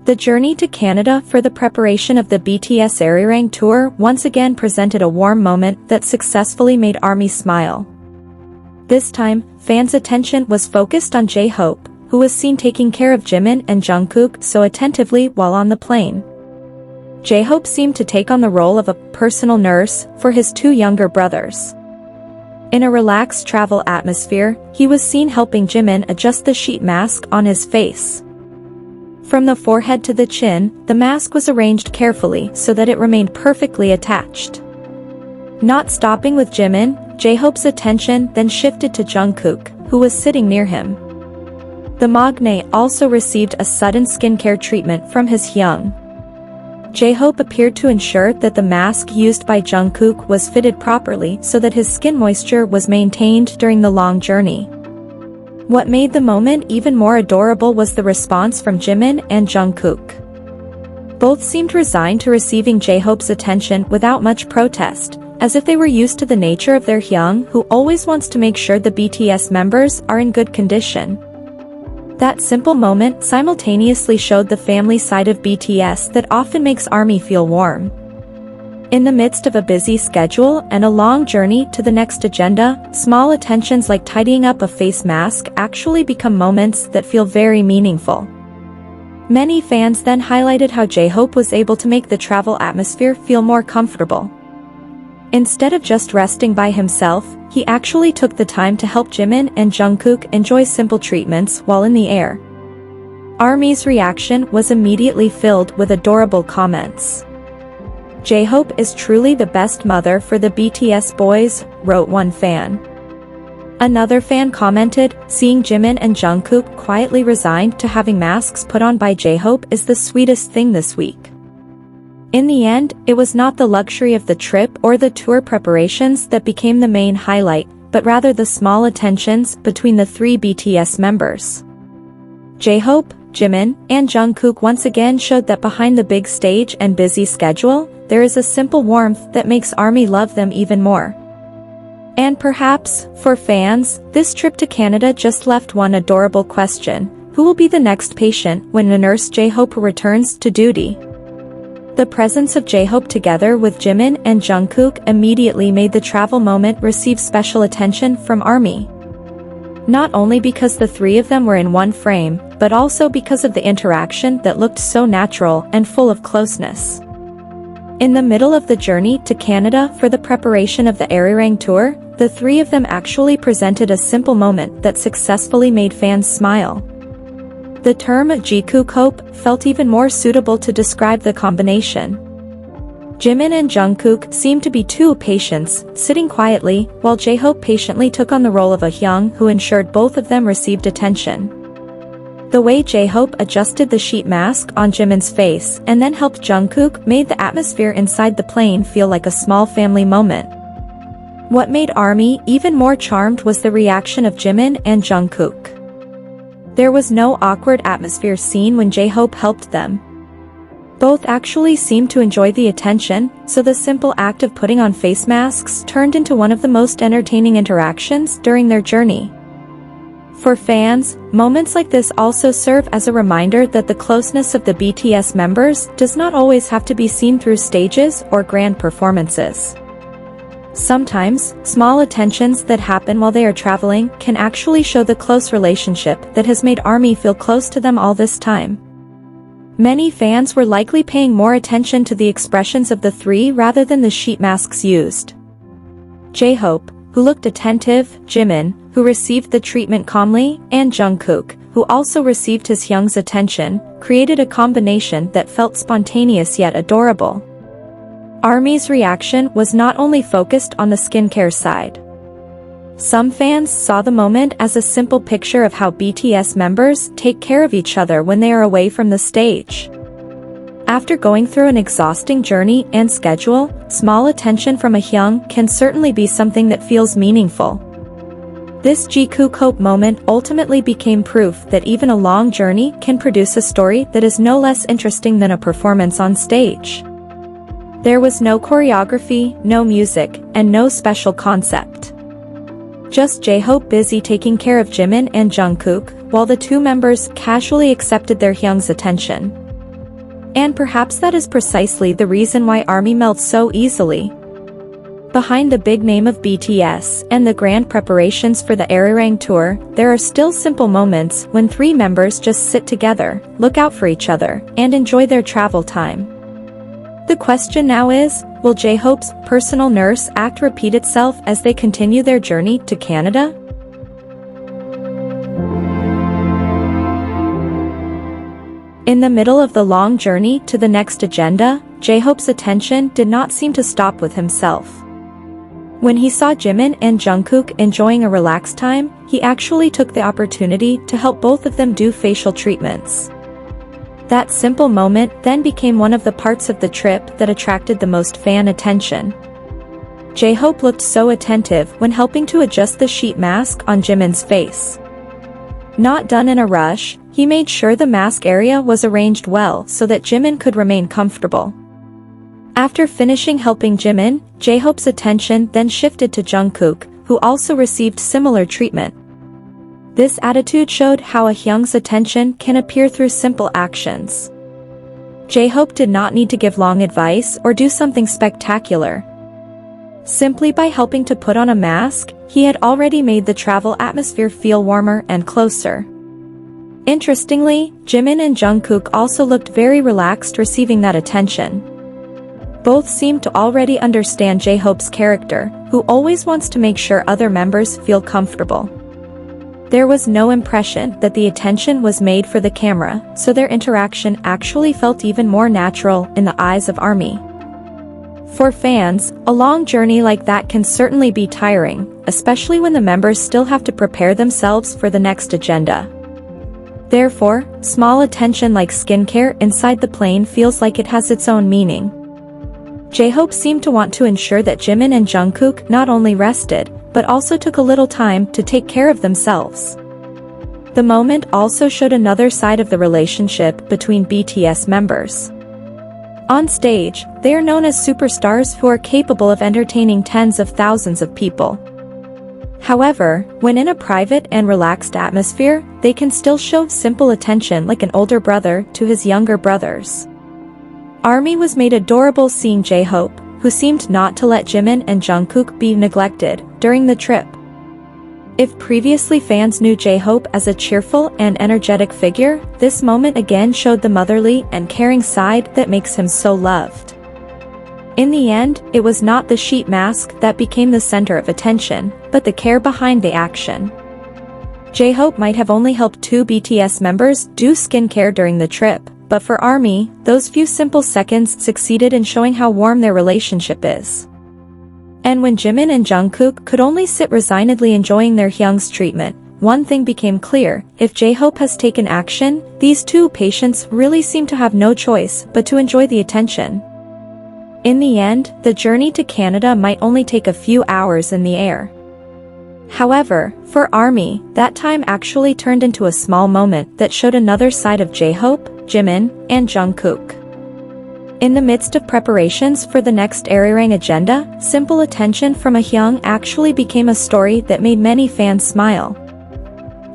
The journey to Canada for the preparation of the BTS Arirang tour once again presented a warm moment that successfully made ARMY smile. This time, fans' attention was focused on JHope, who was seen taking care of Jimin and Jungkook so attentively while on the plane. JHope seemed to take on the role of a personal nurse for his two younger brothers. In a relaxed travel atmosphere, he was seen helping Jimin adjust the sheet mask on his face. From the forehead to the chin, the mask was arranged carefully so that it remained perfectly attached. Not stopping with Jimin, JHope's attention then shifted to Jungkook, who was sitting near him. The magnate also received a sudden skincare treatment from his hyung. JHope appeared to ensure that the mask used by Jungkook was fitted properly so that his skin moisture was maintained during the long journey. What made the moment even more adorable was the response from Jimin and Jungkook. Both seemed resigned to receiving JHope's attention without much protest, as if they were used to the nature of their hyung, who always wants to make sure the BTS members are in good condition. That simple moment simultaneously showed the family side of BTS that often makes ARMY feel warm. In the midst of a busy schedule and a long journey to the next agenda, small attentions like tidying up a face mask actually become moments that feel very meaningful. Many fans then highlighted how JHope was able to make the travel atmosphere feel more comfortable. Instead of just resting by himself, he actually took the time to help Jimin and Jungkook enjoy simple treatments while in the air. ARMY's reaction was immediately filled with adorable comments. JHope is truly the best mother for the BTS boys, wrote one fan. Another fan commented, seeing Jimin and Jungkook quietly resigned to having masks put on by JHope is the sweetest thing this week. In the end, it was not the luxury of the trip or the tour preparations that became the main highlight, but rather the small attentions between the three BTS members. JHope, Jimin, and Jungkook once again showed that behind the big stage and busy schedule, there is a simple warmth that makes ARMY love them even more. And perhaps, for fans, this trip to Canada just left one adorable question: who will be the next patient when the nurse JHope returns to duty? The presence of JHope together with Jimin and Jungkook immediately made the travel moment receive special attention from ARMY. Not only because the three of them were in one frame, but also because of the interaction that looked so natural and full of closeness. In the middle of the journey to Canada for the preparation of the Arirang tour, the three of them actually presented a simple moment that successfully made fans smile. The term JiKookHope felt even more suitable to describe the combination. Jimin and Jungkook seemed to be two patients, sitting quietly, while JHope patiently took on the role of a hyung who ensured both of them received attention. The way JHope adjusted the sheet mask on Jimin's face and then helped Jungkook made the atmosphere inside the plane feel like a small family moment. What made ARMY even more charmed was the reaction of Jimin and Jungkook. There was no awkward atmosphere seen when JHope helped them. Both actually seemed to enjoy the attention, so the simple act of putting on face masks turned into one of the most entertaining interactions during their journey. For fans, moments like this also serve as a reminder that the closeness of the BTS members does not always have to be seen through stages or grand performances. Sometimes, small attentions that happen while they are traveling can actually show the close relationship that has made ARMY feel close to them all this time. Many fans were likely paying more attention to the expressions of the three rather than the sheet masks used. JHope, who looked attentive, Jimin, who received the treatment calmly, and Jungkook, who also received his hyung's attention, created a combination that felt spontaneous yet adorable. ARMY's reaction was not only focused on the skincare side. Some fans saw the moment as a simple picture of how BTS members take care of each other when they are away from the stage. After going through an exhausting journey and schedule, small attention from a hyung can certainly be something that feels meaningful. This JiKookHope moment ultimately became proof that even a long journey can produce a story that is no less interesting than a performance on stage. There was no choreography, no music, and no special concept. Just JHope busy taking care of Jimin and Jungkook, while the two members casually accepted their hyung's attention. And perhaps that is precisely the reason why ARMY melts so easily. Behind the big name of BTS and the grand preparations for the Arirang tour, there are still simple moments when three members just sit together, look out for each other, and enjoy their travel time. The question now is, will JHope's personal nurse act repeat itself as they continue their journey to Canada? In the middle of the long journey to the next agenda, JHope's attention did not seem to stop with himself. When he saw Jimin and Jungkook enjoying a relaxed time, he actually took the opportunity to help both of them do facial treatments. That simple moment then became one of the parts of the trip that attracted the most fan attention. JHope looked so attentive when helping to adjust the sheet mask on Jimin's face. Not done in a rush, he made sure the mask area was arranged well so that Jimin could remain comfortable. After finishing helping Jimin, JHope's attention then shifted to Jungkook, who also received similar treatment. This attitude showed how a hyung's attention can appear through simple actions. JHope did not need to give long advice or do something spectacular. Simply by helping to put on a mask, he had already made the travel atmosphere feel warmer and closer. Interestingly, Jimin and Jungkook also looked very relaxed receiving that attention. Both seemed to already understand JHope's character, who always wants to make sure other members feel comfortable. There was no impression that the attention was made for the camera, so their interaction actually felt even more natural in the eyes of ARMY. For fans, a long journey like that can certainly be tiring, especially when the members still have to prepare themselves for the next agenda. Therefore, small attention like skincare inside the plane feels like it has its own meaning. JHope seemed to want to ensure that Jimin and Jungkook not only rested, but also took a little time to take care of themselves. The moment also showed another side of the relationship between BTS members. On stage, they are known as superstars who are capable of entertaining tens of thousands of people. However, when in a private and relaxed atmosphere, they can still show simple attention like an older brother to his younger brothers. ARMY was made adorable seeing JHope, who seemed not to let Jimin and Jungkook be neglected during the trip. If previously fans knew JHope as a cheerful and energetic figure, this moment again showed the motherly and caring side that makes him so loved. In the end, it was not the sheet mask that became the center of attention, but the care behind the action. JHope might have only helped 2 BTS members do skincare during the trip, but for ARMY, those few simple seconds succeeded in showing how warm their relationship is. And when Jimin and Jungkook could only sit resignedly enjoying their hyung's treatment, one thing became clear: if JHope has taken action, these two patients really seem to have no choice but to enjoy the attention. In the end, the journey to Canada might only take a few hours in the air. However, for ARMY, that time actually turned into a small moment that showed another side of JHope, Jimin, and Jungkook. In the midst of preparations for the next Arirang agenda, simple attention from a hyung actually became a story that made many fans smile.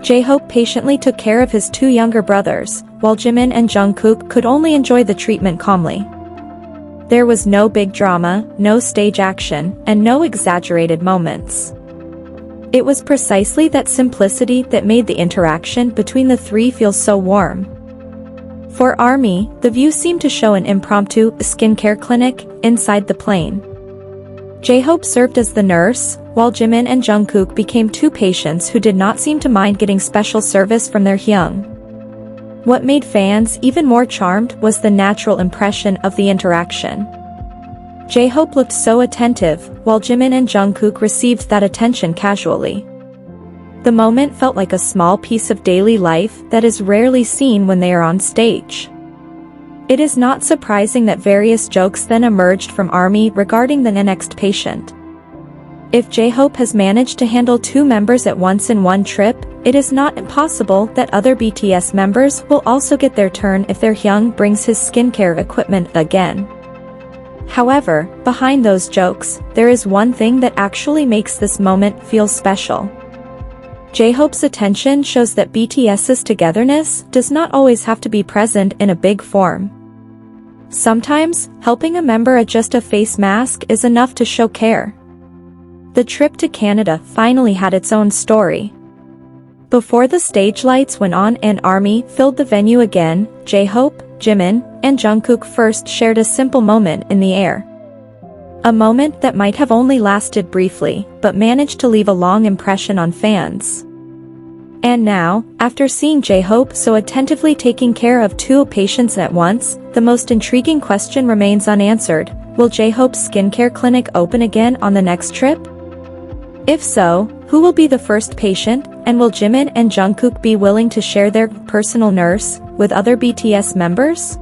JHope patiently took care of his 2 younger brothers, while Jimin and Jungkook could only enjoy the treatment calmly. There was no big drama, no stage action, and no exaggerated moments. It was precisely that simplicity that made the interaction between the three feel so warm. For ARMY, the view seemed to show an impromptu skincare clinic inside the plane. JHope served as the nurse, while Jimin and Jungkook became 2 patients who did not seem to mind getting special service from their hyung. What made fans even more charmed was the natural impression of the interaction. JHope looked so attentive, while Jimin and Jungkook received that attention casually. The moment felt like a small piece of daily life that is rarely seen when they are on stage. It is not surprising that various jokes then emerged from ARMY regarding the next patient. If JHope has managed to handle 2 members at once in one trip, it is not impossible that other BTS members will also get their turn if their hyung brings his skincare equipment again. However, behind those jokes, there is one thing that actually makes this moment feel special. JHope's attention shows that BTS's togetherness does not always have to be present in a big form. Sometimes, helping a member adjust a face mask is enough to show care. The trip to Canada finally had its own story. Before the stage lights went on and ARMY filled the venue again, JHope, Jimin, and Jungkook first shared a simple moment in the air. A moment that might have only lasted briefly, but managed to leave a long impression on fans. And now, after seeing JHope so attentively taking care of two patients at once, the most intriguing question remains unanswered: will JHope's skincare clinic open again on the next trip? If so, who will be the first patient, and will Jimin and Jungkook be willing to share their personal nurse with other BTS members?